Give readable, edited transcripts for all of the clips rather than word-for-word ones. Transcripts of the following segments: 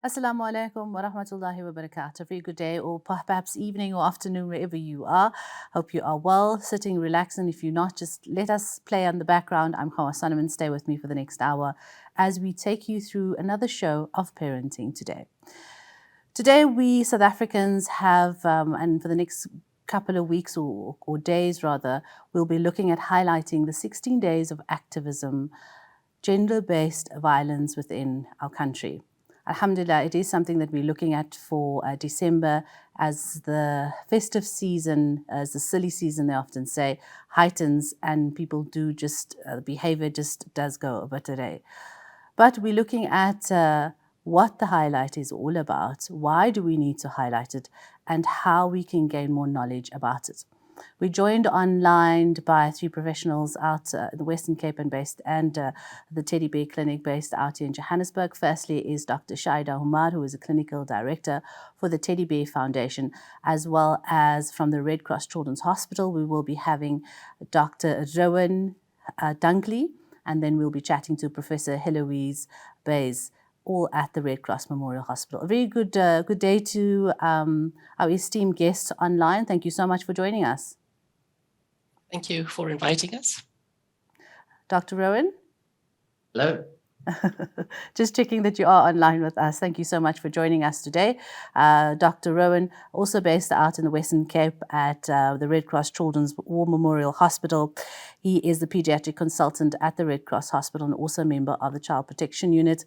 Assalamu alaikum wa rahmatullahi wa barakatuh. Very good day, or perhaps evening or afternoon, wherever you are. Hope you are well, sitting, relaxing. If you're not, just let us play on the background. I'm Hawa Solomon. Stay with me for the next hour as we take you through another show of parenting today. Today, we South Africans have, and for the next couple of weeks or days rather, we'll be looking at highlighting the 16 days of activism, gender-based violence within our country. Alhamdulillah, it is something that we're looking at for December as the festive season, as the silly season, they often say, heightens and people do just, behavior just does go a bit away. But we're looking at what the highlight is all about, why do we need to highlight it, and how we can gain more knowledge about it. We're joined online by three professionals out in the Western Cape and based, and the Teddy Bear Clinic based out here in Johannesburg. Firstly is Dr. Shaida Humar, who is a clinical director for the Teddy Bear Foundation, as well as from the Red Cross Children's Hospital. We will be having Dr. Rowan Dunkley, and then we'll be chatting to Professor Hilaal Bays, all at the Red Cross Memorial Hospital. A very good day to our esteemed guests online. Thank you so much for joining us. Thank you for inviting us. Dr. Rowan? Hello. Just checking that you are online with us. Thank you so much for joining us today. Dr. Rowan, also based out in the Western Cape at the Red Cross Children's War Memorial Hospital. He is the pediatric consultant at the Red Cross Hospital and also a member of the Child Protection Unit.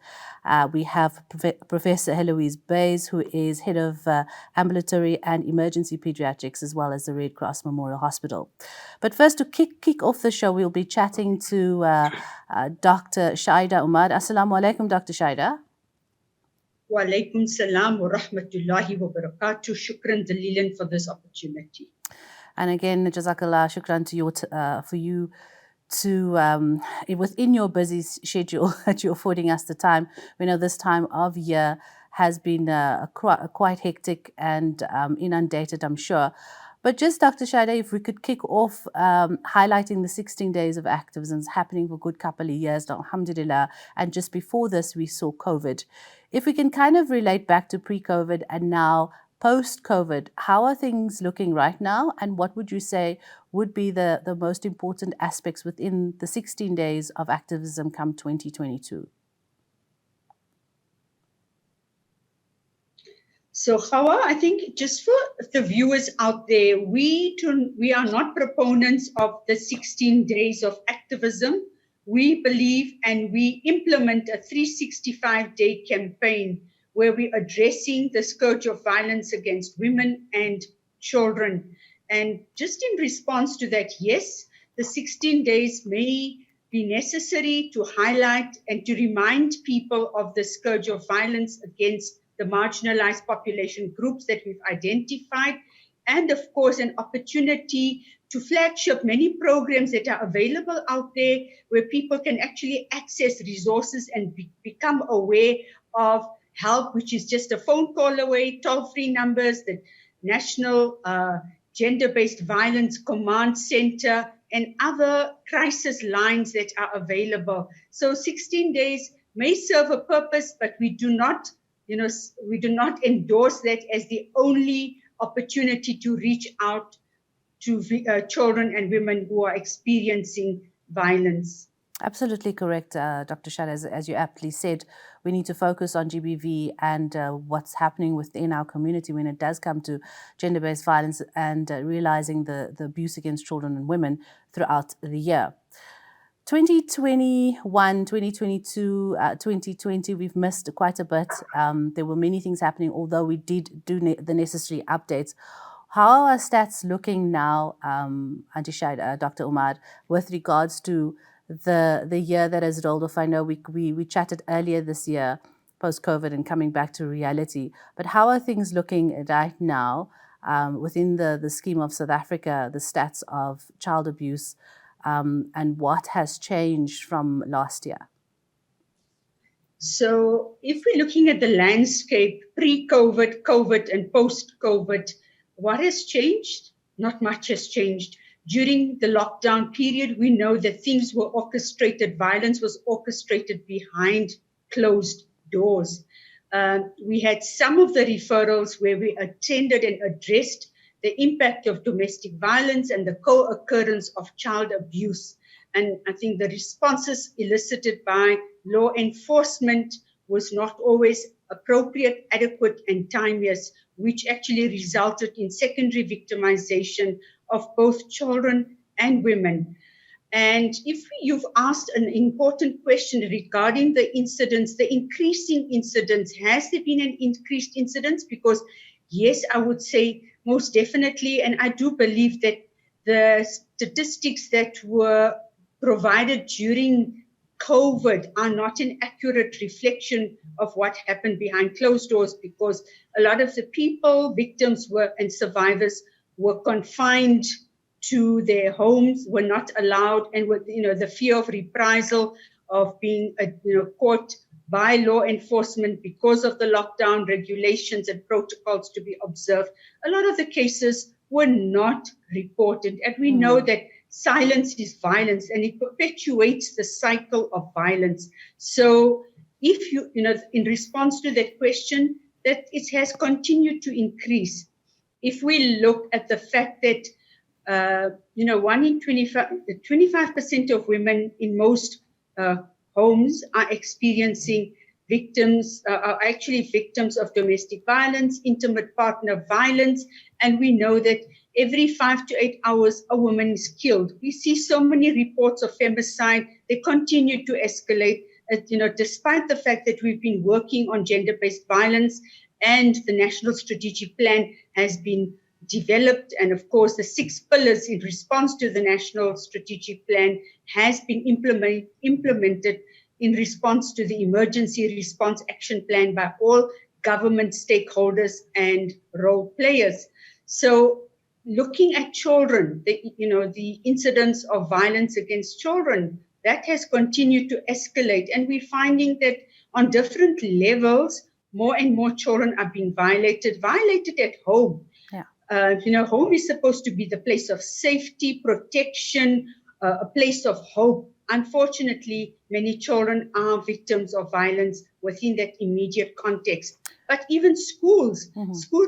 We have Professor Hilaal Bays, who is head of ambulatory and emergency pediatrics, as well as the Red Cross Memorial Hospital. But first, to kick off the show, we'll be chatting to Dr. Shaida Umar. Assalamu alaikum, Dr. Shaida. Wa alaikum salam wa rahmatullahi wa barakatuh. Shukran dalilan for this opportunity. And again, jazakallah, shukran to you, for you to, within your busy schedule that you're affording us the time. We know this time of year has been quite hectic and inundated, I'm sure. But just, Dr. Shaida, if we could kick off highlighting the 16 days of activism happening for a good couple of years now, alhamdulillah, and just before this we saw COVID. If we can kind of relate back to pre-COVID and now post-COVID, how are things looking right now, and what would you say would be the most important aspects within the 16 days of activism come 2022? So, Hawa, I think just for the viewers out there, we are not proponents of the 16 days of activism. We believe and we implement a 365-day campaign where we're addressing the scourge of violence against women and children. And just in response to that, yes, the 16 days may be necessary to highlight and to remind people of the scourge of violence against the marginalized population groups that we've identified, and of course an opportunity to flagship many programs that are available out there where people can actually access resources and become aware of help, which is just a phone call away, toll-free numbers, the National Gender-Based Violence Command Center, and other crisis lines that are available. So 16 days may serve a purpose, but we do not endorse that as the only opportunity to reach out to children and women who are experiencing violence. Absolutely correct, Dr. Shah. As you aptly said, we need to focus on GBV and what's happening within our community when it does come to gender-based violence and realizing the abuse against children and women throughout the year. 2021, 2022, 2020, we've missed quite a bit. There were many things happening, although we did do the necessary updates. How are stats looking now, Auntie Shaida, Dr. Umar, with regards to the year that has rolled off? I know we chatted earlier this year, post-COVID and coming back to reality. But how are things looking right now within the scheme of South Africa, the stats of child abuse, and what has changed from last year? So if we're looking at the landscape pre-COVID, COVID, and post-COVID, what has changed? Not much has changed. During the lockdown period, we know that things were orchestrated, violence was orchestrated behind closed doors. We had some of the referrals where we attended and addressed the impact of domestic violence and the co-occurrence of child abuse. And I think the responses elicited by law enforcement was not always appropriate, adequate, and timeous, which actually resulted in secondary victimization of both children and women. And if you've asked an important question regarding the incidents, the increasing incidents, has there been an increased incidence? Because yes, I would say most definitely, and I do believe that the statistics that were provided during COVID are not an accurate reflection of what happened behind closed doors, because a lot of the people, victims were and survivors were confined to their homes, were not allowed, and with the fear of reprisal, of being caught by law enforcement because of the lockdown regulations and protocols to be observed. A lot of the cases were not reported, and we know that silence is violence, and it perpetuates the cycle of violence. So if in response to that question, that it has continued to increase. If we look at the fact that 1 in 25% of women in most homes are experiencing are actually victims of domestic violence, intimate partner violence, and we know that every 5 to 8 hours a woman is killed. We see so many reports of femicide. They continue to escalate, despite the fact that we've been working on gender-based violence and the National Strategic Plan has been developed, and of course the 6 pillars in response to the National Strategic Plan has been implemented in response to the Emergency Response Action Plan by all government stakeholders and role players. So looking at children, the incidence of violence against children, that has continued to escalate, and we're finding that on different levels, more and more children are being violated at home. Home is supposed to be the place of safety, protection, a place of hope. Unfortunately, many children are victims of violence within that immediate context. But even schools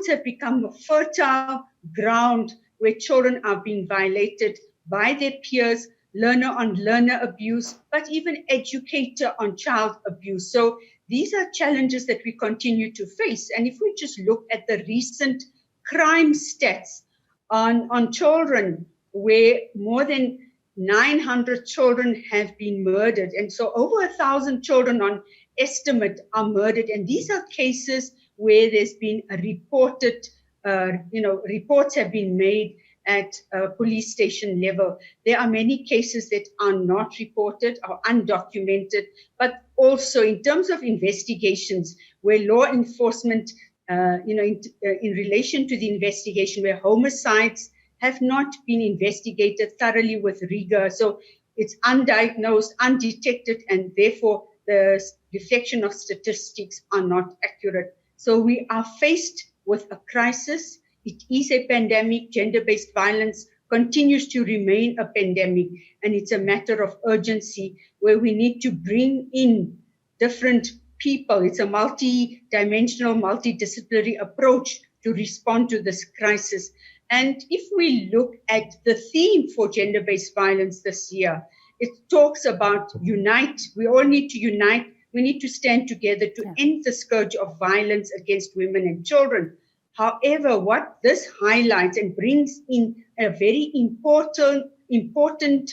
have become a fertile ground where children are being violated by their peers, learner-on-learner abuse, but even educator-on-child abuse. So these are challenges that we continue to face. And if we just look at the recent crime stats on children, where more than 900 children have been murdered, and so over 1,000 children on estimate are murdered, and these are cases where there's been a reported, reports have been made at police station level. There are many cases that are not reported or undocumented, but also in terms of investigations where law enforcement in relation to the investigation, where homicides have not been investigated thoroughly with rigor. So it's undiagnosed, undetected, and therefore the reflection of statistics are not accurate. So we are faced with a crisis. It is a pandemic. Gender-based violence continues to remain a pandemic, and it's a matter of urgency where we need to bring in different people. It's a multi-dimensional, multidisciplinary approach to respond to this crisis. And if we look at the theme for gender-based violence this year, it talks about unite. We all need to unite. We need to stand together to end the scourge of violence against women and children. However, what this highlights and brings in a very important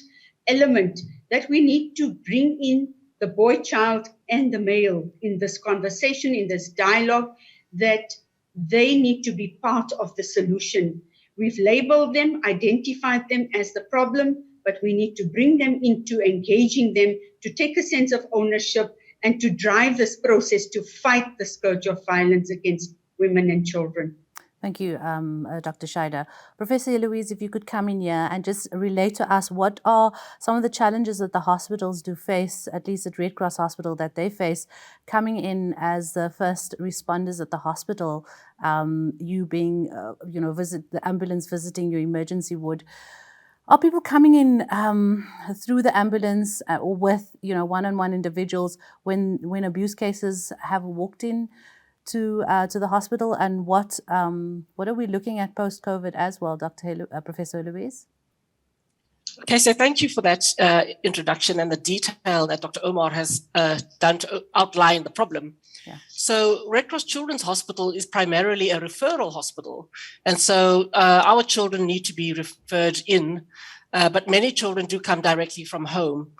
element, that we need to bring in the boy child and the male in this conversation, in this dialogue, that they need to be part of the solution. We've labeled them, identified them as the problem, but we need to bring them into engaging them, to take a sense of ownership and to drive this process to fight the scourge of violence against women and children. Thank you, Dr. Shaida. Professor Louise, if you could come in here and just relate to us, what are some of the challenges that the hospitals do face, at least at Red Cross Hospital, that they face coming in as the first responders at the hospital, you being, the ambulance visiting your emergency ward. Are people coming in through the ambulance or with, one-on-one individuals when abuse cases have walked in to the hospital, and what are we looking at post-COVID as well, Professor Louise? Okay, so thank you for that introduction and the detail that Dr. Omar has done to outline the problem. Yeah. So Red Cross Children's Hospital is primarily a referral hospital. And so our children need to be referred in, but many children do come directly from home.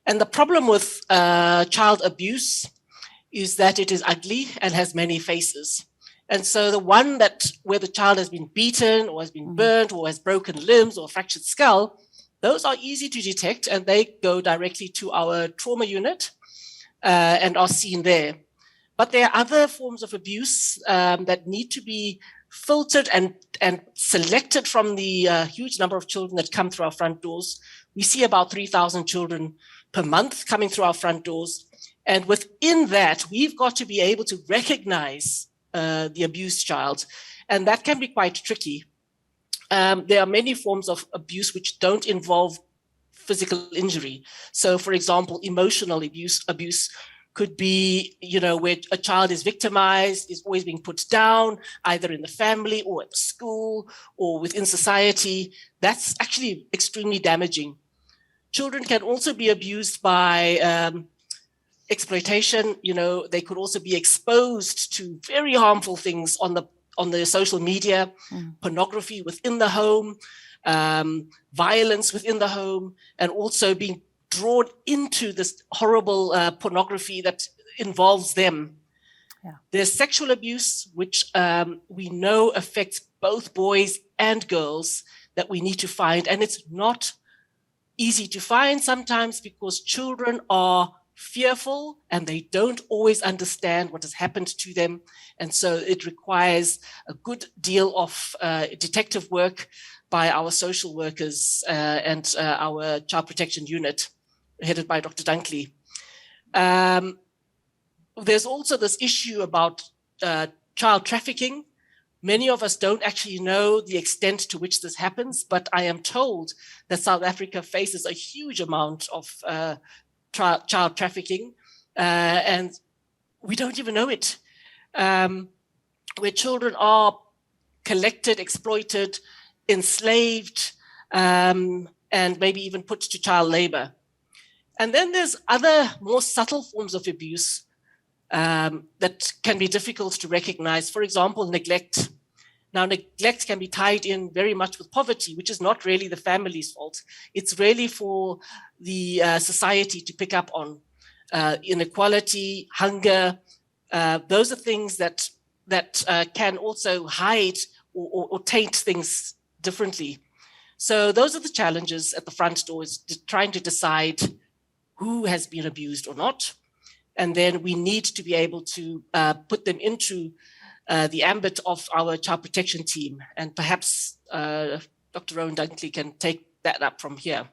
And the problem with child abuse is that it is ugly and has many faces. And so the one where the child has been beaten or has been burnt or has broken limbs or fractured skull, those are easy to detect, and they go directly to our trauma unit and are seen there. But there are other forms of abuse that need to be filtered and selected from the huge number of children that come through our front doors. We see about 3,000 children per month coming through our front doors. And within that, we've got to be able to recognize the abused child. And that can be quite tricky. There are many forms of abuse which don't involve physical injury. So, for example, emotional abuse could be, where a child is victimized, is always being put down, either in the family or at school or within society. That's actually extremely damaging. Children can also be abused by exploitation. They could also be exposed to very harmful things on the social media, pornography within the home, violence within the home, and also being drawn into this horrible pornography that involves them. Yeah. There's sexual abuse, which we know affects both boys and girls, that we need to find. And it's not easy to find sometimes because children are fearful and they don't always understand what has happened to them. And so it requires a good deal of detective work by our social workers and our child protection unit headed by Dr. Dunkley. There's also this issue about child trafficking. Many of us don't actually know the extent to which this happens, but I am told that South Africa faces a huge amount of child trafficking, and we don't even know it, where children are collected, exploited, enslaved, and maybe even put to child labor. And then there's other more subtle forms of abuse that can be difficult to recognize. For example, neglect. Now, neglect can be tied in very much with poverty, which is not really the family's fault. It's really for the society to pick up on. Inequality, hunger, those are things that can also hide or taint things differently. So those are the challenges at the front door, is trying to decide who has been abused or not. And then we need to be able to put them into the ambit of our child protection team. And perhaps Dr. Rowan Dunkley can take that up from here.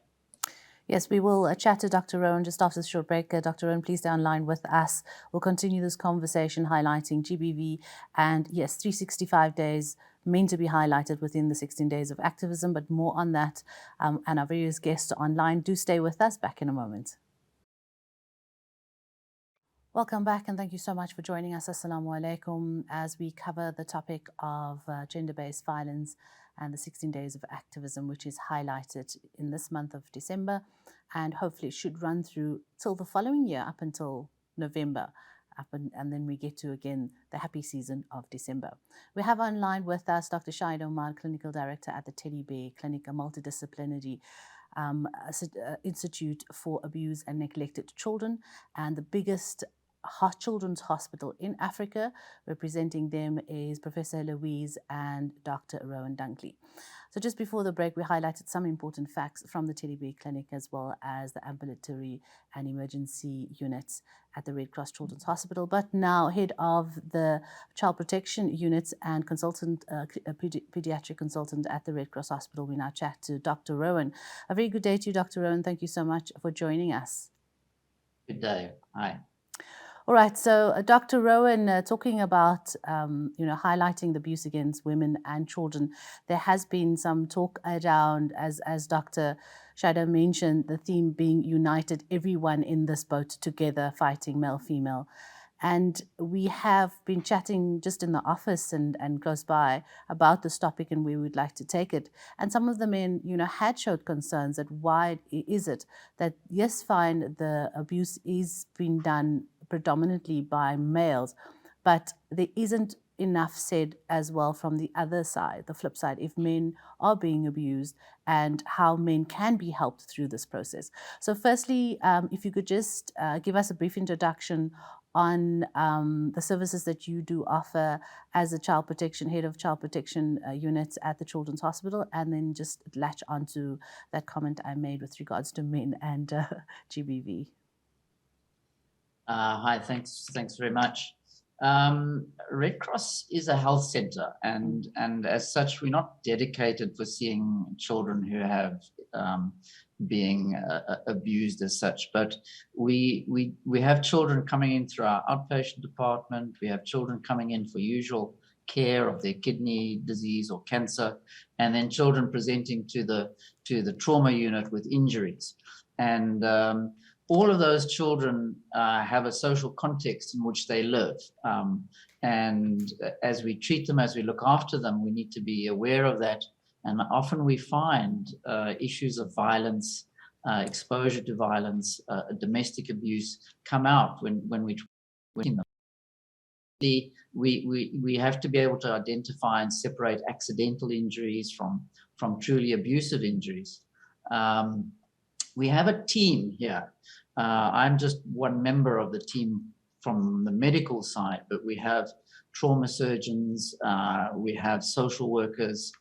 Yes, we will chat to Dr. Rowan just after this short break. Dr. Rowan, please stay online with us. We'll continue this conversation highlighting GBV and, yes, 365 days meant to be highlighted within the 16 days of activism, but more on that and our various guests online. Do stay with us. Back in a moment. Welcome back, and thank you so much for joining us. Assalamu alaikum, as we cover the topic of gender-based violence and the 16 days of activism, which is highlighted in this month of December, and hopefully it should run through till the following year, up until November, and then we get to, again, the happy season of December. We have online with us Dr. Shahid Omar, Clinical Director at the Teddy Bear Clinic, a multidisciplinary Institute for Abused and Neglected Children, and the biggest children's hospital in Africa. Representing them is Professor Louise and Dr. Rowan Dunkley. So just before the break, we highlighted some important facts from the Teddy Bear Clinic, as well as the ambulatory and emergency units at the Red Cross Children's Hospital. But now, head of the child protection units and consultant, pediatric consultant at the Red Cross Hospital, we now chat to Dr. Rowan. A very good day to you, Dr. Rowan. Thank you so much for joining us. Good day. Hi. All right, so Dr. Rowan, talking about, highlighting the abuse against women and children, there has been some talk around, as Dr. Shahid mentioned, the theme being united, everyone in this boat together, fighting male, female. And we have been chatting just in the office and close by about this topic and where we'd like to take it. And some of the men, had showed concerns that why is it that, yes, fine, the abuse is being done predominantly by males, but there isn't enough said as well from the other side, the flip side, if men are being abused and how men can be helped through this process. So firstly, if you could just give us a brief introduction on the services that you do offer as a head of child protection unit at the Children's Hospital, and then just latch onto that comment I made with regards to men and GBV. Hi, thanks very much. Red Cross is a health center, and as such, we're not dedicated for seeing children who have being abused as such, but we have children coming in through our outpatient department. We have children coming in for usual care of their kidney disease or cancer, and then children presenting to the trauma unit with injuries. And all of those children have a social context in which they live. And as we treat them, as we look after them, we need to be aware of that. And often we find issues of violence, exposure to violence, domestic abuse come out when we treat them. We have to be able to identify and separate accidental injuries from truly abusive injuries. We have a team here. I'm just one member of the team from the medical side, but we have trauma surgeons, we have social workers,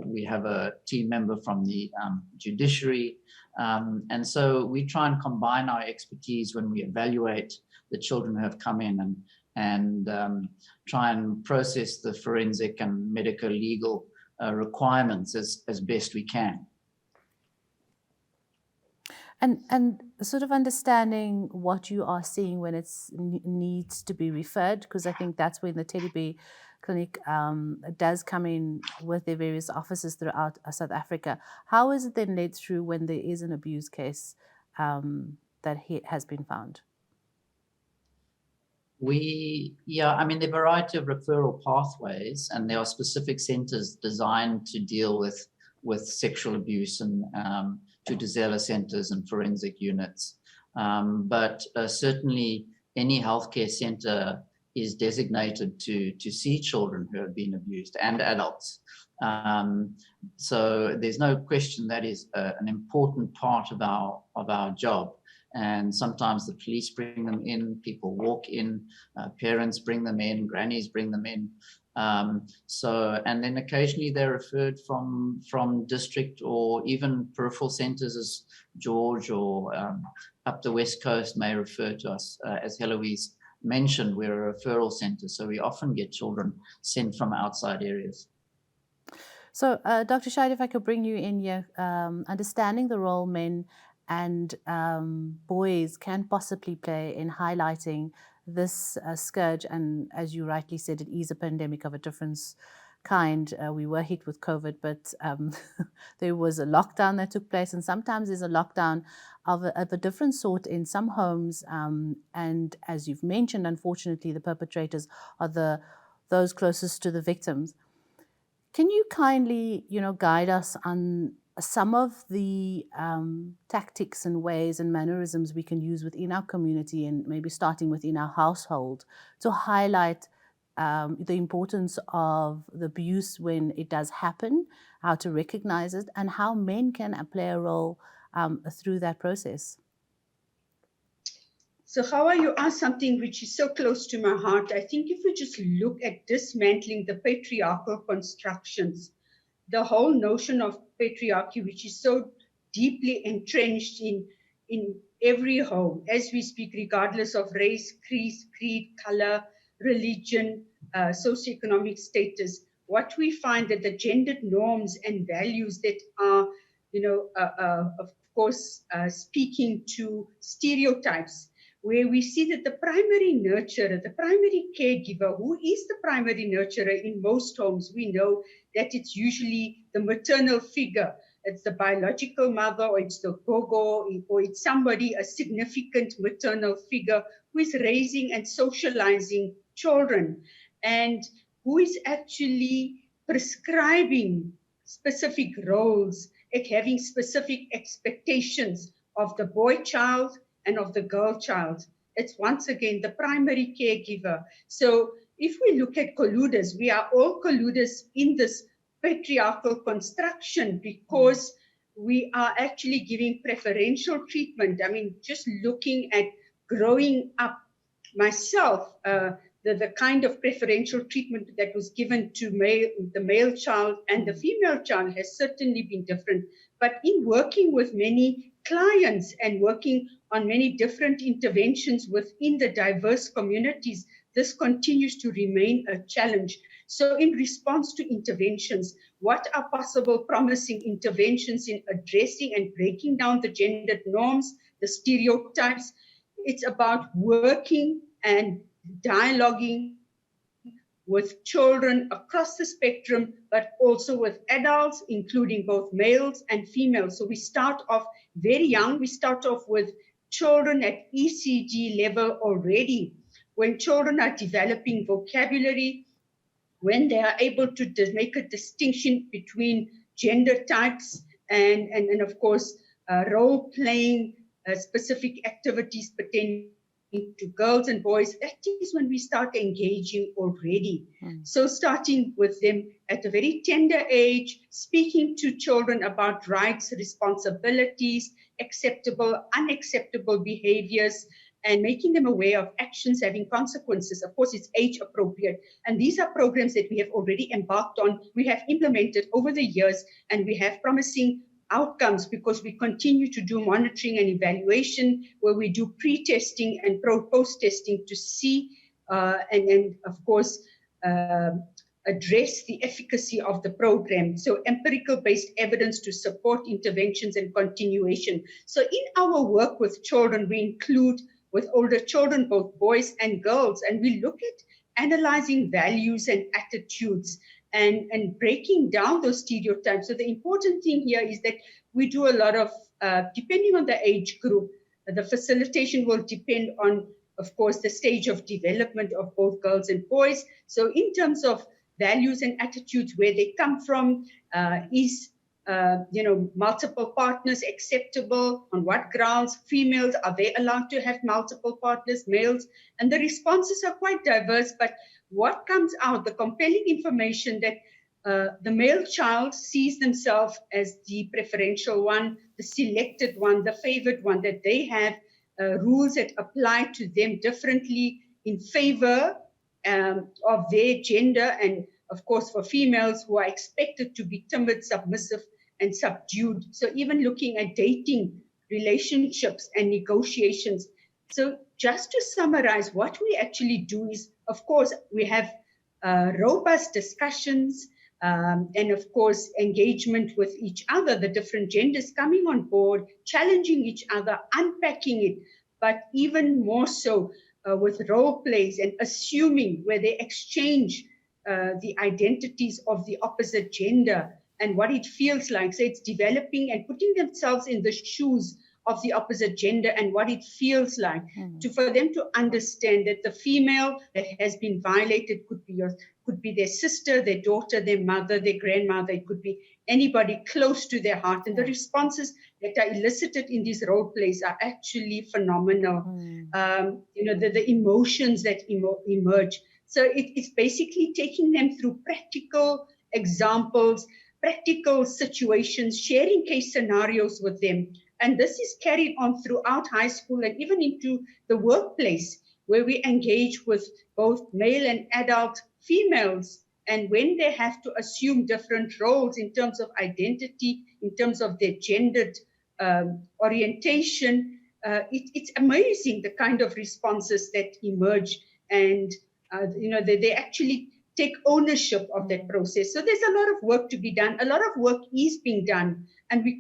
we have a team member from the judiciary. And so we try and combine our expertise when we evaluate the children who have come in and try and process the forensic and medical legal requirements as best we can. And sort of understanding what you are seeing when it needs to be referred, because I think that's when the Teddy Bear Clinic does come in with their various offices throughout South Africa. How is it then led through when there is an abuse case that has been found? There are a variety of referral pathways, and there are specific centers designed to deal with sexual abuse and Tutizela centers and forensic units. But certainly any healthcare center is designated to see children who have been abused and adults. So there's no question that is an important part of our job. And sometimes the police bring them in, people walk in, parents bring them in, grannies bring them in. And then occasionally they're referred from district or even peripheral centers, as George or up the West Coast may refer to us. As Heloise mentioned, we're a referral center, so we often get children sent from outside areas. So, Dr. Scheid, if I could bring you in here, understanding the role men and boys can possibly play in highlighting this scourge, and as you rightly said, it is a pandemic of a different kind. We were hit with COVID, but there was a lockdown that took place, and sometimes there's a lockdown of a different sort in some homes. And as you've mentioned, unfortunately, the perpetrators are those closest to the victims. Can you kindly, guide us on some of the tactics and ways and mannerisms we can use within our community, and maybe starting within our household, to highlight the importance of the abuse when it does happen, how to recognize it, and how men can play a role through that process? So how you asked something which is so close to my heart. I think if we just look at dismantling the patriarchal constructions, the whole notion of patriarchy, which is so deeply entrenched in every home as we speak, regardless of race, creed, color, religion, socioeconomic status, what we find that the gendered norms and values that are, of course, speaking to stereotypes, where we see that the primary nurturer, the primary caregiver, who is the primary nurturer in most homes, we know that it's usually the maternal figure. It's the biological mother, or it's the gogo, or it's somebody, a significant maternal figure who is raising and socializing children, and who is actually prescribing specific roles, having specific expectations of the boy child and of the girl child. It's once again the primary caregiver. So if we look at colluders, we are all colluders in this patriarchal construction because we are actually giving preferential treatment. I mean, just looking at growing up myself, the kind of preferential treatment that was given to the male child and the female child has certainly been different. But in working with many clients and working on many different interventions within the diverse communities, this continues to remain a challenge. So in response to interventions, what are possible promising interventions in addressing and breaking down the gendered norms, the stereotypes? It's about working and dialoguing with children across the spectrum, but also with adults, including both males and females. So we start off very young. We start off with children at ECG level already. When children are developing vocabulary, when they are able to make a distinction between gender types and of course, role-playing specific activities pertaining to girls and boys, that is when we start engaging already. So starting with them at a very tender age, speaking to children about rights, responsibilities, acceptable, unacceptable behaviors, and making them aware of actions having consequences. Of course, it's age appropriate. And these are programs that we have already embarked on. We have implemented over the years, and we have promising outcomes because we continue to do monitoring and evaluation where we do pre-testing and post-testing to see and of course address the efficacy of the program. So empirical-based evidence to support interventions and continuation. So in our work with children, we include with older children, both boys and girls, and we look at analyzing values and attitudes and breaking down those stereotypes. So the important thing here is that we do a lot of, depending on the age group, the facilitation will depend on, of course, the stage of development of both girls and boys. So in terms of values and attitudes, where they come from, is multiple partners acceptable? On what grounds? Females, are they allowed to have multiple partners? Males? And the responses are quite diverse, but what comes out, the compelling information that the male child sees themselves as the preferential one, the selected one, the favored one, that they have rules that apply to them differently in favor of their gender, and of course for females who are expected to be timid, submissive, and subdued. So even looking at dating relationships and negotiations. So just to summarize, what we actually do is, of course, we have robust discussions and of course, engagement with each other, the different genders coming on board, challenging each other, unpacking it, but even more so with role plays and assuming where they exchange the identities of the opposite gender and what it feels like. So it's developing and putting themselves in the shoes of the opposite gender and what it feels like for them to understand that the female that has been violated could be their sister, their daughter, their mother, their grandmother. It could be anybody close to their heart. And the responses that are elicited in these role plays are actually phenomenal. The emotions that emerge. So it's basically taking them through practical examples, practical situations, sharing case scenarios with them. And this is carried on throughout high school and even into the workplace, where we engage with both male and adult females. And when they have to assume different roles in terms of identity, in terms of their gendered orientation, it's amazing the kind of responses that emerge. And, they actually take ownership of that process. So there's a lot of work to be done. A lot of work is being done. And we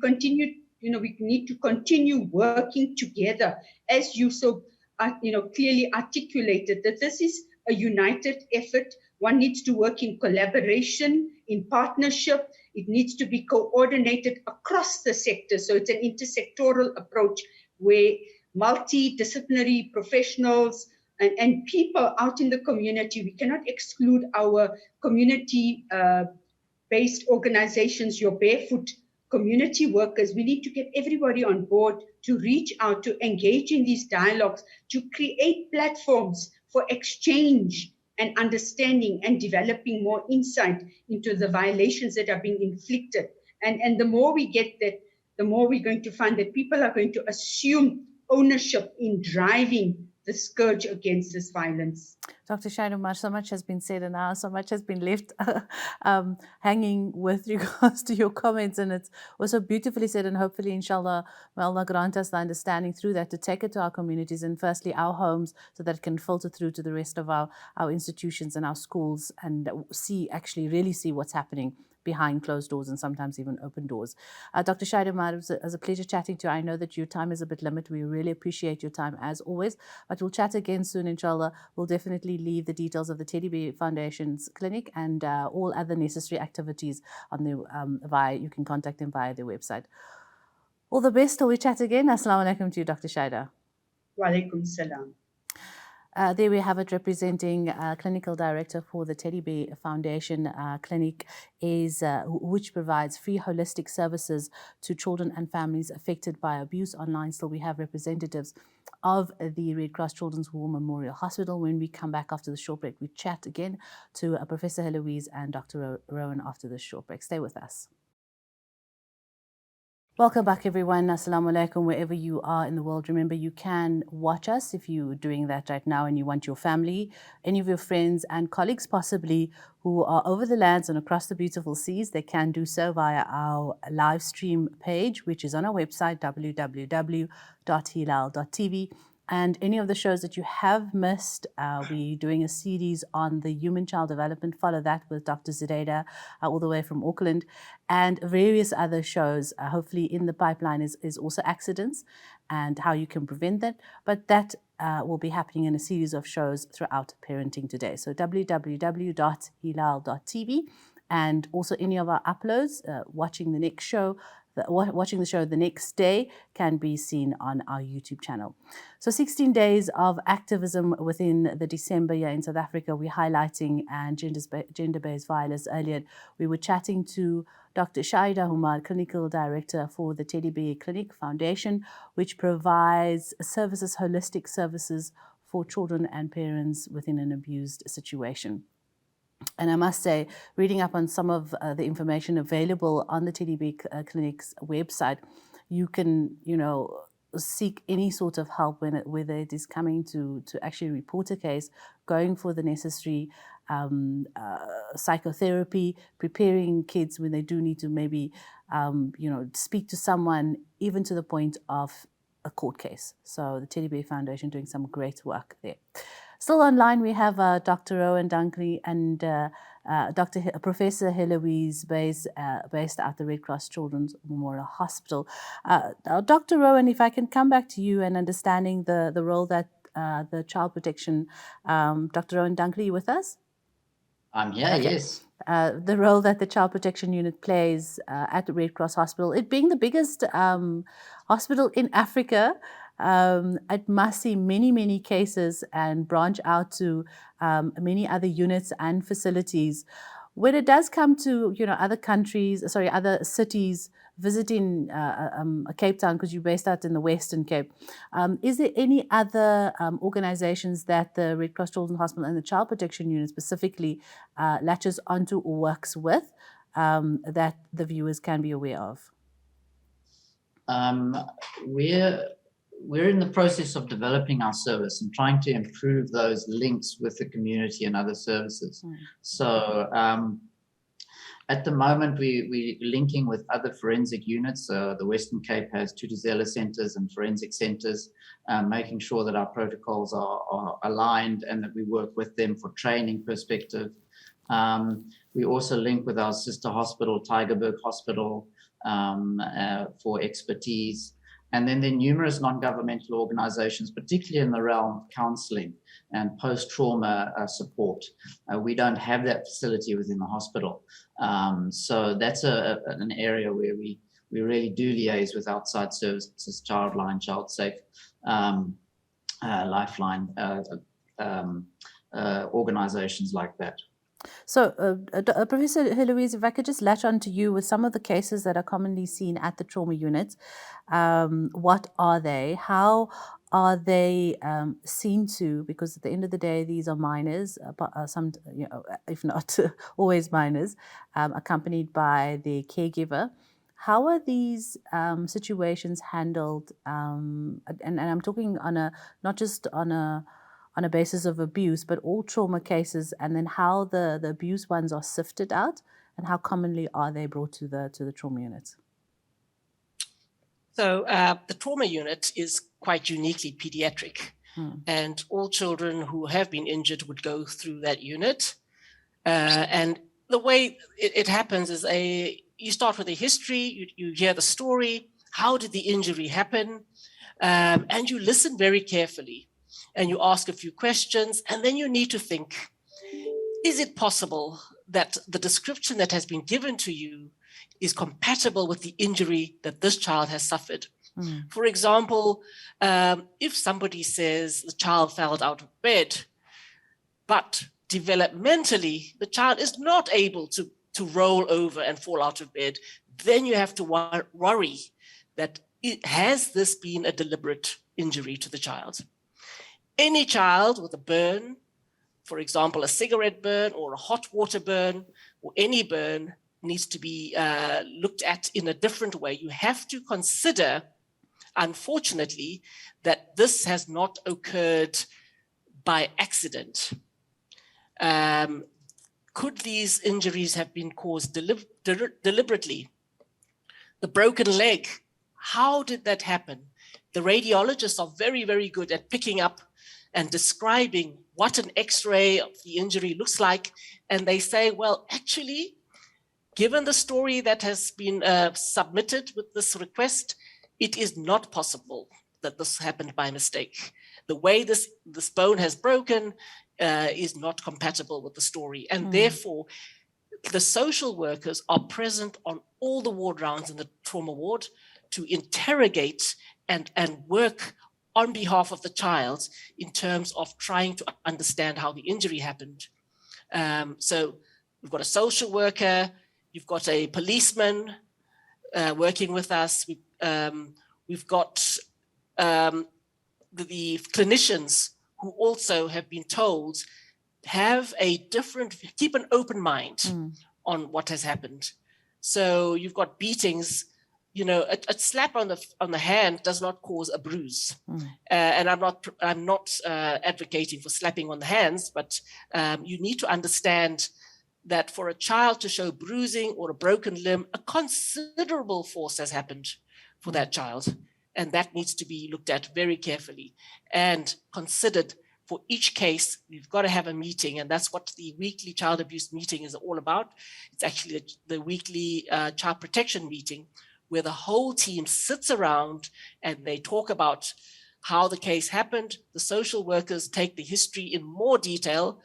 need to continue working together, as you so, clearly articulated, that this is a united effort. One needs to work in collaboration, in partnership. It needs to be coordinated across the sector. So it's an intersectoral approach where multidisciplinary professionals and people out in the community. We cannot exclude our community-based organizations, your barefoot community workers. We need to get everybody on board to reach out, to engage in these dialogues, to create platforms for exchange and understanding and developing more insight into the violations that are being inflicted. And the more we get that, the more we're going to find that people are going to assume ownership in driving the scourge against this violence. Dr. Shaida, so much has been said and now so much has been left hanging with regards to your comments, and it's also beautifully said, and hopefully, inshallah, may Allah grant us the understanding through that to take it to our communities and firstly our homes so that it can filter through to the rest of our institutions and our schools and really see what's happening behind closed doors and sometimes even open doors. Dr. Shaida, it was a pleasure chatting to you. I know that your time is a bit limited. We really appreciate your time as always, but we'll chat again soon, inshallah. We'll definitely leave the details of the Teddy Bear Foundation's clinic and all other necessary activities on the you can contact them via their website. All the best till we chat again. Assalamu alaikum to you, Dr. Shaida. Wa alaikum salam. There we have it, representing clinical director for the Teddy Bear Foundation clinic, which provides free holistic services to children and families affected by abuse. Online still we have representatives of the Red Cross Children's War Memorial Hospital. When we come back after the short break, we chat again to Professor Hilaal and Dr. Rowan after this short break. Stay with us. Welcome back, everyone. Assalamu alaikum, wherever you are in the world. Remember, you can watch us if you're doing that right now and you want your family, any of your friends and colleagues possibly who are over the lands and across the beautiful seas. They can do so via our live stream page, which is on our website, www.hilaal.tv. And any of the shows that you have missed, we're doing a series on the human child development. Follow that with Dr. Zureida, all the way from Auckland, and various other shows. Hopefully in the pipeline is also accidents and how you can prevent that. But that will be happening in a series of shows throughout Parenting Today. So www.hilaal.tv, and also any of our uploads, watching the next show. Watching the show the next day can be seen on our YouTube channel. So 16 days of activism within the December year in South Africa. We're highlighting and gender-based violence. Earlier, we were chatting to Dr. Shaida Humar, Clinical Director for the Teddy Bear Clinic Foundation, which provides services, holistic services for children and parents within an abused situation. And I must say, reading up on some of the information available on the Teddy Bear Clinic's website, you can, seek any sort of help whether it is coming to actually report a case, going for the necessary psychotherapy, preparing kids when they do need to maybe, speak to someone, even to the point of a court case. So the Teddy Bear Foundation doing some great work there. Still online, we have Dr. Rowan Dunkley and Professor Hilaal based at the Red Cross Children's Memorial Hospital. Dr. Rowan, if I can come back to you and understanding the role that the child protection, Dr. Rowan Dunkley, you with us? I'm here, okay. Yes. The role that the Child Protection Unit plays at the Red Cross Hospital, it being the biggest hospital in Africa, it must see many, many cases and branch out to many other units and facilities. When it does come to, other cities, visiting Cape Town, because you're based out in the Western Cape, is there any other organizations that the Red Cross Children's Hospital and the Child Protection Unit specifically latches onto or works with that the viewers can be aware of? We're in the process of developing our service and trying to improve those links with the community and other services. So at the moment, we're linking with other forensic units. The Western Cape has Tutuzela centers and forensic centers, making sure that our protocols are aligned and that we work with them for training perspective. We also link with our sister hospital, Tygerberg Hospital, for expertise. And then there are numerous non-governmental organizations, particularly in the realm of counseling and post-trauma support. We don't have that facility within the hospital. So that's an area where we really do liaise with outside services, Childline, Child Safe, Lifeline, organizations like that. So, Professor Hilaal, if I could just latch on to you with some of the cases that are commonly seen at the trauma units, what are they? How are they seen to? Because at the end of the day, these are minors, some, if not always minors, accompanied by their caregiver. How are these situations handled? And I'm talking on not just on a basis of abuse, but all trauma cases, and then how the abuse ones are sifted out, and how commonly are they brought to the trauma unit? So the trauma unit is quite uniquely pediatric, and all children who have been injured would go through that unit. And the way it happens is you start with a history, you hear the story, how did the injury happen, and you listen very carefully. And you ask a few questions, and then you need to think, is it possible that the description that has been given to you is compatible with the injury that this child has suffered? For example, if somebody says the child fell out of bed, but developmentally the child is not able to roll over and fall out of bed, then you have to worry that has this been a deliberate injury to the child? Any child with a burn, for example, a cigarette burn or a hot water burn or any burn, needs to be looked at in a different way. You have to consider, unfortunately, that this has not occurred by accident. Could these injuries have been caused deliberately? The broken leg, how did that happen? The radiologists are very, very good at picking up and describing what an X-ray of the injury looks like. And they say, well, actually, given the story that has been submitted with this request, it is not possible that this happened by mistake. The way this bone has broken is not compatible with the story. And therefore, the social workers are present on all the ward rounds in the trauma ward to interrogate and work on behalf of the child in terms of trying to understand how the injury happened. So we've got a social worker, you've got a policeman working with us. We've got the clinicians who also have been told keep an open mind on what has happened. So you've got beatings. A slap on the hand does not cause a bruise, and I'm not advocating for slapping on the hands, but you need to understand that for a child to show bruising or a broken limb, a considerable force has happened for that child, and that needs to be looked at very carefully and considered. For each case, we've got to have a meeting, and that's what the weekly child abuse meeting is all about. It's actually the weekly child protection meeting, where the whole team sits around and they talk about how the case happened. The social workers take the history in more detail,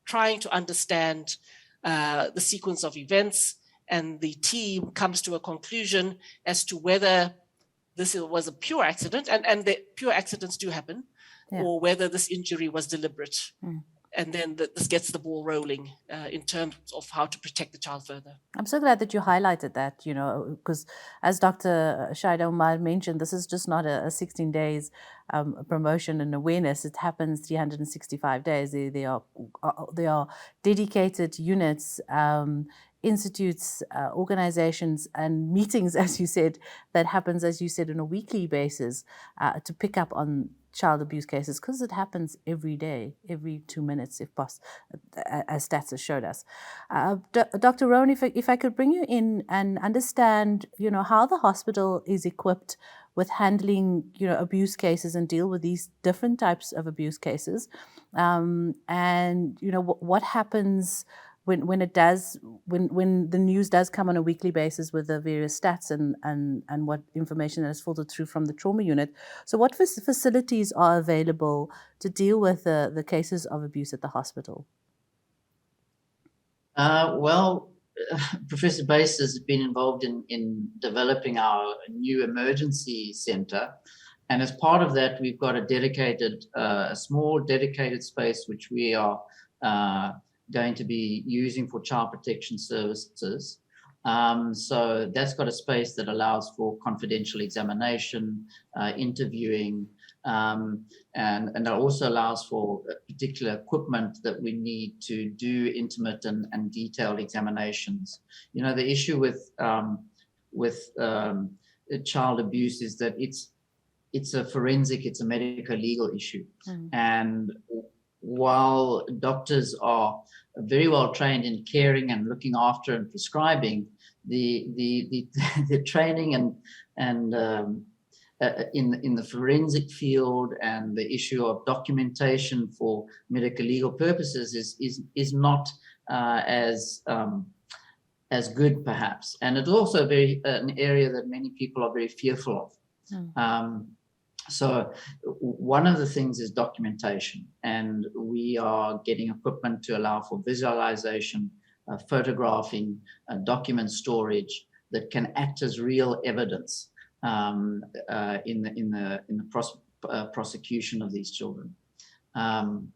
trying to understand the sequence of events, and the team comes to a conclusion as to whether this was a pure accident, and the pure accidents do happen, or whether this injury was deliberate. And then this gets the ball rolling in terms of how to protect the child further. I'm so glad that you highlighted that, because as Dr. Shaida Umar mentioned, this is just not a 16 days promotion and awareness. It happens 365 days. They are dedicated units, institutes, organizations, and meetings, as you said, that happens, as you said, on a weekly basis to pick up on child abuse cases, because it happens every day, every 2 minutes, if possible, as stats have showed us. Dr. Rowan, if I could bring you in and understand, how the hospital is equipped with handling, abuse cases and deal with these different types of abuse cases, and what happens when the news does come on a weekly basis with the various stats and what information that is filtered through from the trauma unit. So what facilities are available to deal with the cases of abuse at the hospital? Well, Professor Bass has been involved in developing our new emergency center. And as part of that, we've got a small dedicated space which we are going to be using for child protection services. So that's got a space that allows for confidential examination, interviewing, and it also allows for particular equipment that we need to do intimate and detailed examinations. You know, the issue with child abuse is that it's a forensic, it's a medical legal issue. And while doctors are very well trained in caring and looking after and prescribing, the training and in the forensic field and the issue of documentation for medical legal purposes is not as good perhaps, and it's also an area that many people are very fearful of. So one of the things is documentation, and we are getting equipment to allow for visualization, photographing, document storage that can act as real evidence in the prosecution of these children.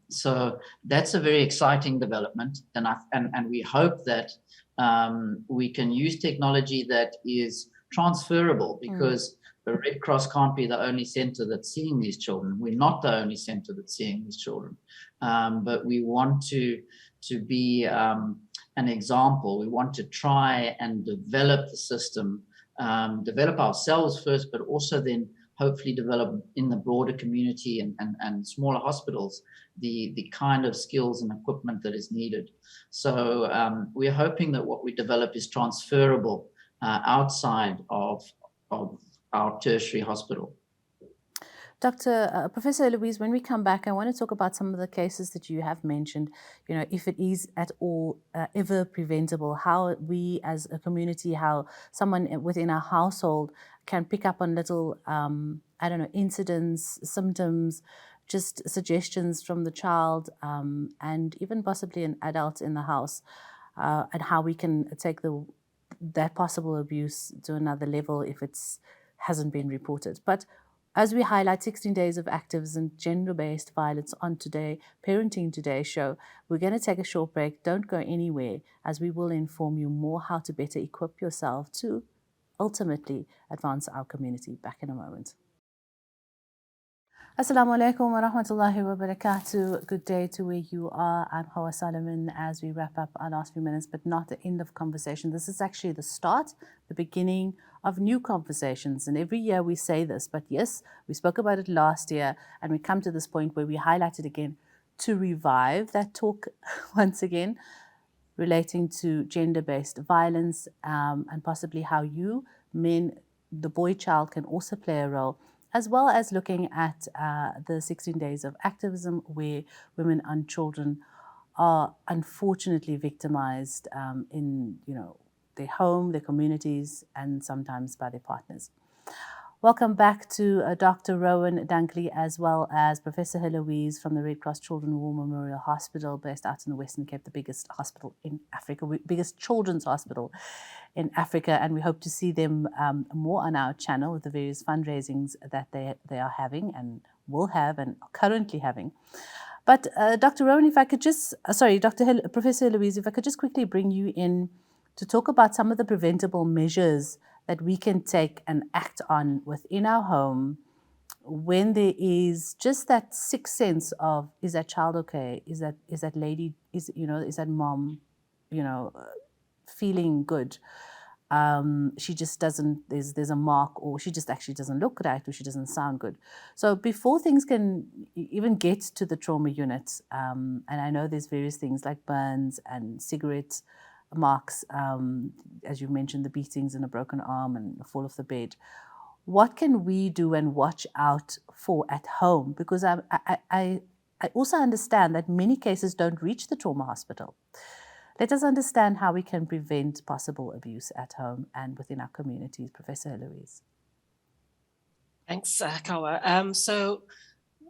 So that's a very exciting development, and we hope that we can use technology that is transferable, because the Red Cross can't be the only center that's seeing these children. We're not the only center that's seeing these children, but we want to be an example. We want to try and develop the system, develop ourselves first, but also then hopefully develop in the broader community and smaller hospitals the kind of skills and equipment that is needed. So we're hoping that what we develop is transferable outside of our tertiary hospital. Professor Louise, when we come back, I want to talk about some of the cases that you have mentioned. You know, if it is at all ever preventable, how we as a community, how someone within our household can pick up on little, incidents, symptoms, just suggestions from the child, and even possibly an adult in the house, and how we can take that possible abuse to another level if it's hasn't been reported. But as we highlight 16 Days of Activism, Gender-Based Violence on Today, Parenting Today show, we're going to take a short break. Don't go anywhere, as we will inform you more how to better equip yourself to ultimately advance our community. Back in a moment. Assalamu alaikum wa rahmatullahi wa barakatuh. Good day to where you are. I'm Hawa Solomon as we wrap up our last few minutes, but not the end of conversation. This is actually the start, the beginning of new conversations. And every year we say this, but yes, we spoke about it last year, and we come to this point where we highlight it again to revive that talk once again, relating to gender-based violence, and possibly how you, men, the boy child, can also play a role, as well as looking at the 16 Days of Activism, where women and children are unfortunately victimized in their home, their communities, and sometimes by their partners. Welcome back to Dr. Rowan Dunkley, as well as Professor Hilaal from the Red Cross Children War Memorial Hospital, based out in the Western Cape, the biggest hospital in Africa, biggest children's hospital in Africa, and we hope to see them more on our channel with the various fundraisings that they are having and will have and are currently having. But Dr. Rowan, if I could just, Professor Louise, if I could just quickly bring you in to talk about some of the preventable measures that we can take and act on within our home when there is just that sixth sense of, is that child okay? Is that lady, is that mom, feeling good? She just doesn't, there's a mark, or she just actually doesn't look right, or she doesn't sound good. So before things can even get to the trauma unit, and I know there's various things like burns and cigarette marks, as you mentioned, the beatings and a broken arm and the fall off the bed. What can we do and watch out for at home? Because I also understand that many cases don't reach the trauma hospital. Let us understand how we can prevent possible abuse at home and within our communities. Professor Louise. Thanks, Kawa. So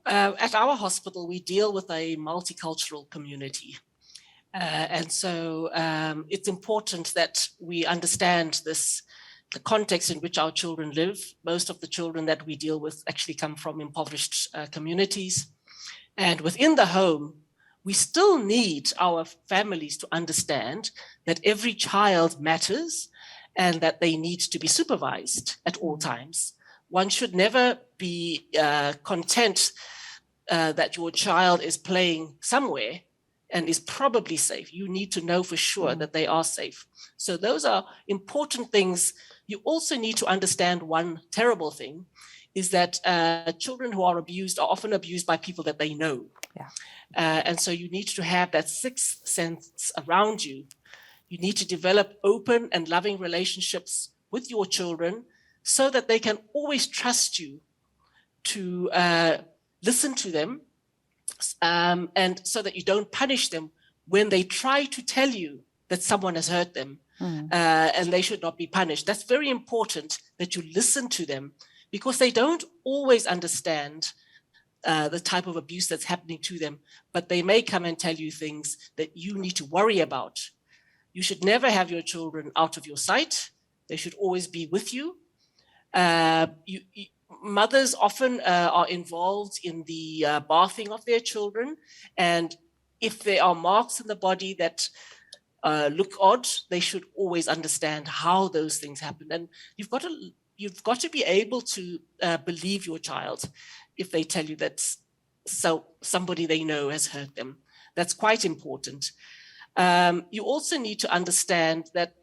at our hospital, we deal with a multicultural community. And so it's important that we understand the context in which our children live. Most of the children that we deal with actually come from impoverished communities. And within the home, we still need our families to understand that every child matters and that they need to be supervised at all times. One should never be content that your child is playing somewhere and is probably safe. You need to know for sure that they are safe. So those are important things. You also need to understand one terrible thing is that children who are abused are often abused by people that they know. Yeah. And so you need to have that sixth sense around you. You need to develop open and loving relationships with your children so that they can always trust you to listen to them, and so that you don't punish them when they try to tell you that someone has hurt them and they should not be punished. That's very important that you listen to them because they don't always understand the type of abuse that's happening to them, but they may come and tell you things that you need to worry about. You should never have your children out of your sight. They should always be with you. Mothers often are involved in the bathing of their children. And if there are marks in the body that look odd, they should always understand how those things happen. And you've got to be able to believe your child if they tell you that somebody they know has hurt them. That's quite important. You also need to understand that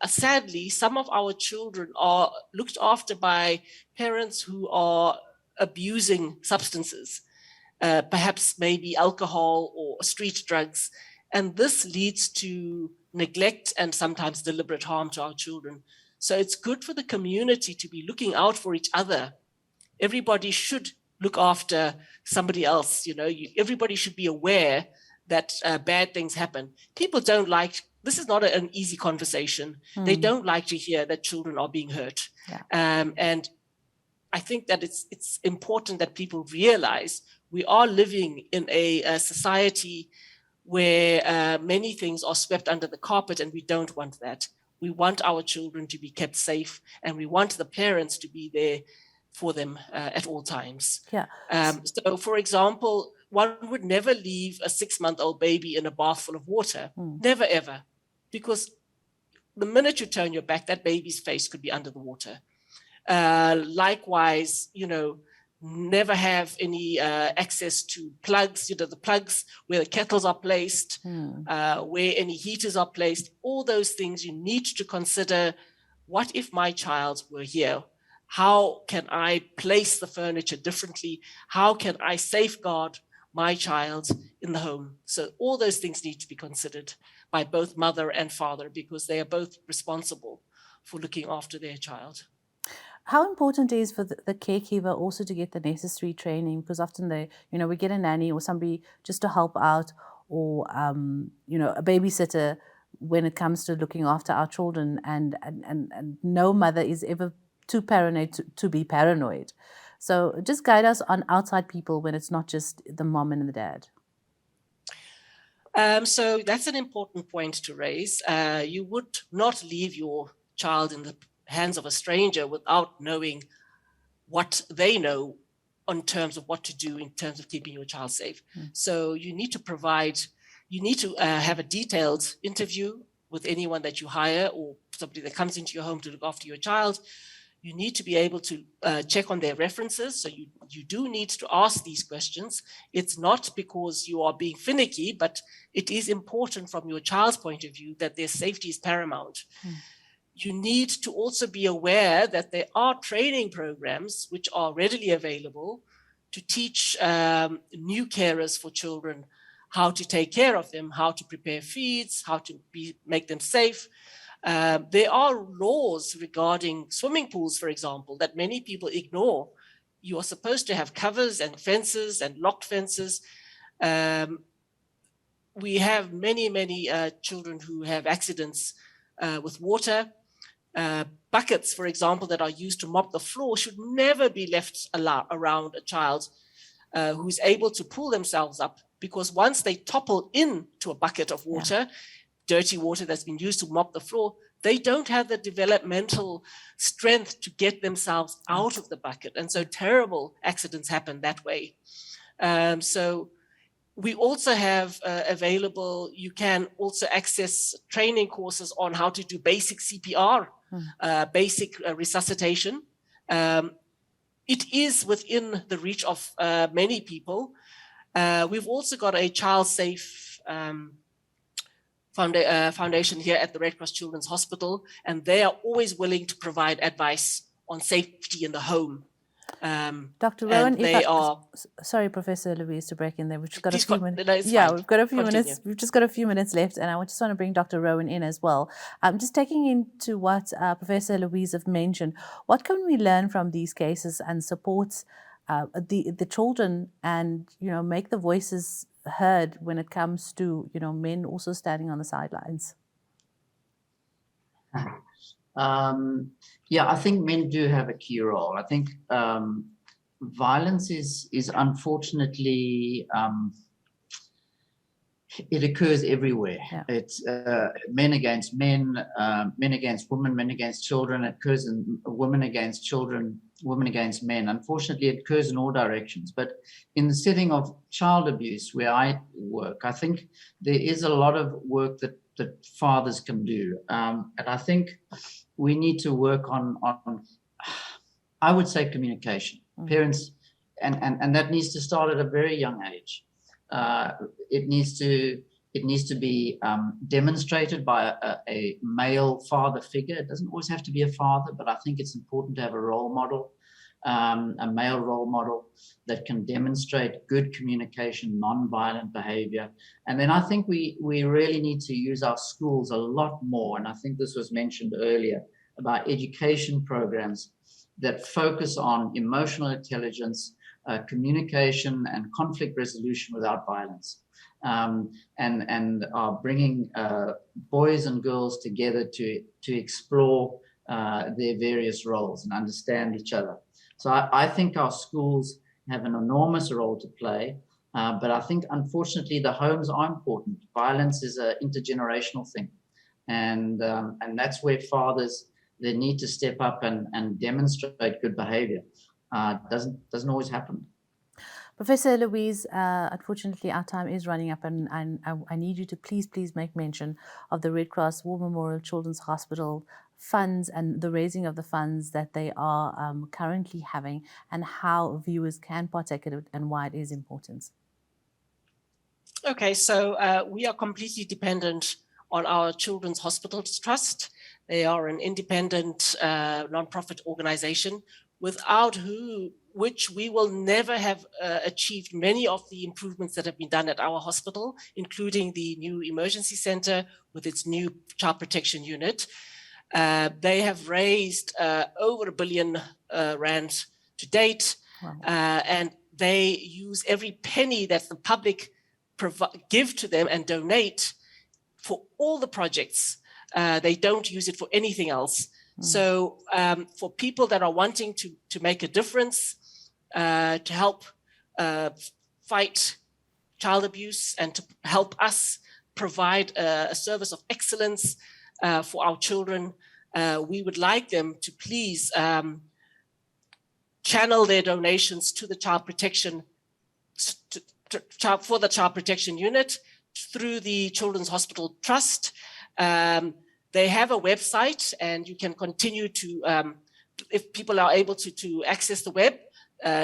sadly, some of our children are looked after by parents who are abusing substances, perhaps maybe alcohol or street drugs. And this leads to neglect and sometimes deliberate harm to our children. So it's good for the community to be looking out for each other. Everybody should look after somebody else. Everybody should be aware that bad things happen. People don't like, this is not an easy conversation. They don't like to hear that children are being hurt. Yeah. And I think that it's important that people realize we are living in a society where many things are swept under the carpet, and we don't want that. We want our children to be kept safe, and we want the parents to be there for them at all times. Yeah. So, for example, one would never leave a 6-month-old baby in a bath full of water. Never, ever. Because the minute you turn your back, that baby's face could be under the water. Likewise, never have any access to plugs, the plugs where the kettles are placed, where any heaters are placed. All those things you need to consider. What if my child were here? How can I place the furniture differently? How can I safeguard my child in the home? So all those things need to be considered by both mother and father because they are both responsible for looking after their child. How important it is for the caregiver also to get the necessary training? Because often we get a nanny or somebody just to help out, or a babysitter when it comes to looking after our children, and no mother is ever too paranoid to be paranoid. So just guide us on outside people when it's not just the mom and the dad. So that's an important point to raise. You would not leave your child in the hands of a stranger without knowing what they know in terms of what to do in terms of keeping your child safe. So you need to have a detailed interview with anyone that you hire or somebody that comes into your home to look after your child. You need to be able to check on their references. So you do need to ask these questions. It's not because you are being finicky, but it is important from your child's point of view that their safety is paramount. You need to also be aware that there are training programs which are readily available to teach new carers for children how to take care of them, how to prepare feeds, how to make them safe. There are laws regarding swimming pools, for example, that many people ignore. You are supposed to have covers and fences and locked fences. We have many children who have accidents with water. Buckets, for example, that are used to mop the floor should never be left around a child who is able to pull themselves up because once they topple into a bucket of water, dirty water that's been used to mop the floor, they don't have the developmental strength to get themselves out of the bucket. And so terrible accidents happen that way. So we also have available, you can also access training courses on how to do basic CPR, basic resuscitation. It is within the reach of many people. We've also got a child safe foundation here at the Red Cross Children's Hospital, and they are always willing to provide advice on safety in the home. Dr. Rowan, sorry, Professor Louise, to break in there. We've just got a few minutes. We've got a few minutes. We've just got a few minutes left, and I just want to bring Dr. Rowan in as well. Just taking into what Professor Louise have mentioned, what can we learn from these cases and support the children, and make the voices heard when it comes to men also standing on the sidelines? I think men do have a key role. I think violence is unfortunately, it occurs everywhere. Yeah. It's men against men, men against women, men against children. It occurs in women against children, women against men. Unfortunately, it occurs in all directions. But in the setting of child abuse where I work, I think there is a lot of work that fathers can do. And I think we need to work on I would say, communication. Parents, and that needs to start at a very young age. It needs to be demonstrated by a male father figure. It doesn't always have to be a father, but I think it's important to have a role model, a male role model that can demonstrate good communication, non-violent behavior. And then I think we really need to use our schools a lot more. And I think this was mentioned earlier about education programs that focus on emotional intelligence, communication and conflict resolution without violence, and are bringing boys and girls together to explore their various roles and understand each other. So I think our schools have an enormous role to play, but I think unfortunately the homes are important. Violence is an intergenerational thing, and that's where fathers, they need to step up and demonstrate good behavior. Doesn't always happen. Professor Louise, unfortunately our time is running up, and I need you to please make mention of the Red Cross War Memorial Children's Hospital funds and the raising of the funds that they are currently having, and how viewers can partake in it and why it is important. Okay, so we are completely dependent on our Children's Hospitals Trust. They are an independent non-profit organization without which we will never have achieved many of the improvements that have been done at our hospital, including the new emergency center with its new child protection unit. They have raised over R1 billion to date. Wow. And they use every penny that the public give to them and donate for all the projects. They don't use it for anything else. So for people that are wanting to make a difference, to help fight child abuse and to help us provide a service of excellence for our children, we would like them to please channel their donations to the child protection, for the child protection unit through the Children's Hospital Trust. They have a website, and you can continue to, if people are able to access the web,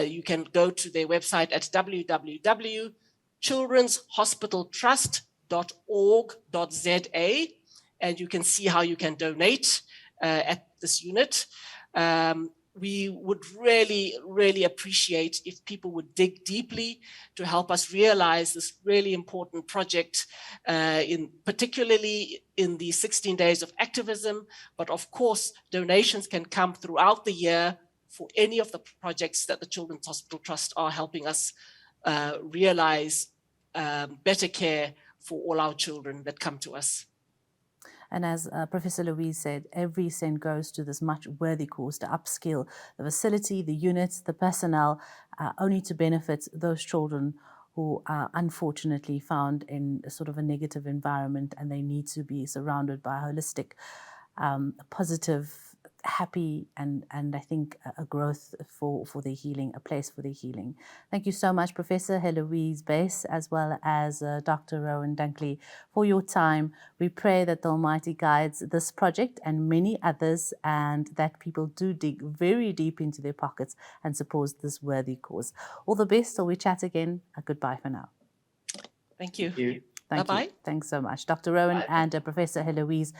you can go to their website at www.childrenshospitaltrust.org.za, and you can see how you can donate at this unit. We would really, really appreciate if people would dig deeply to help us realize this really important project, particularly in the 16 days of activism. But of course, donations can come throughout the year for any of the projects that the Children's Hospital Trust are helping us realize better care for all our children that come to us. And as Professor Louise said, every cent goes to this much worthy cause to upskill the facility, the units, the personnel, only to benefit those children who are unfortunately found in a sort of a negative environment, and they need to be surrounded by holistic, positive, happy, and I think a growth for their healing, a place for their healing. Thank you so much, Professor Hilaal Base, as well as Dr. Rowan Dunkley, for your time. We pray that the Almighty guides this project and many others, and that people do dig very deep into their pockets and support this worthy cause. All the best till we chat again. Goodbye for now. Thank you. Thank you. Bye-bye. You. Thanks so much. Dr. Rowan and Professor Hilaal,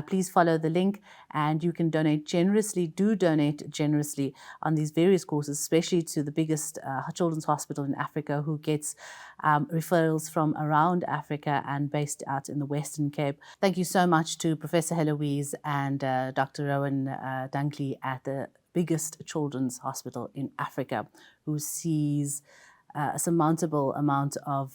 please follow the link, and you can donate generously. Do donate generously on these various courses, especially to the biggest children's hospital in Africa, who gets referrals from around Africa and based out in the Western Cape. Thank you so much to Professor Hilaal and Dr. Rowan Dunkley at the biggest children's hospital in Africa, who sees a surmountable amount of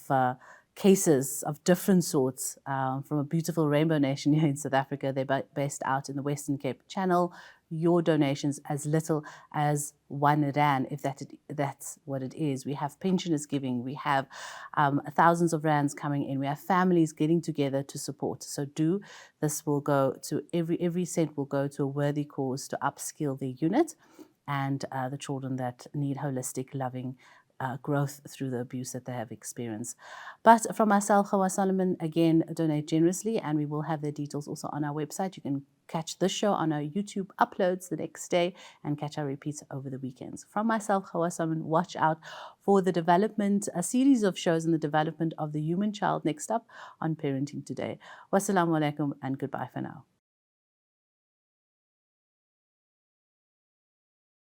cases of different sorts from a beautiful rainbow nation here in South Africa. They're based out in the Western Cape. Channel your donations as little as R1, if that's what it is. We have pensioners giving. We have thousands of rands coming in. We have families getting together to support. So this will go to every cent will go to a worthy cause to upskill their unit and the children that need holistic, loving growth through the abuse that they have experienced. But from myself, Hawa Solomon, again, donate generously, and we will have their details also on our website. You can catch this show on our YouTube uploads the next day and catch our repeats over the weekends. From myself, Hawa Solomon, watch out for the development, a series of shows in the development of the human child next up on Parenting Today. Wassalamu alaikum and goodbye for now.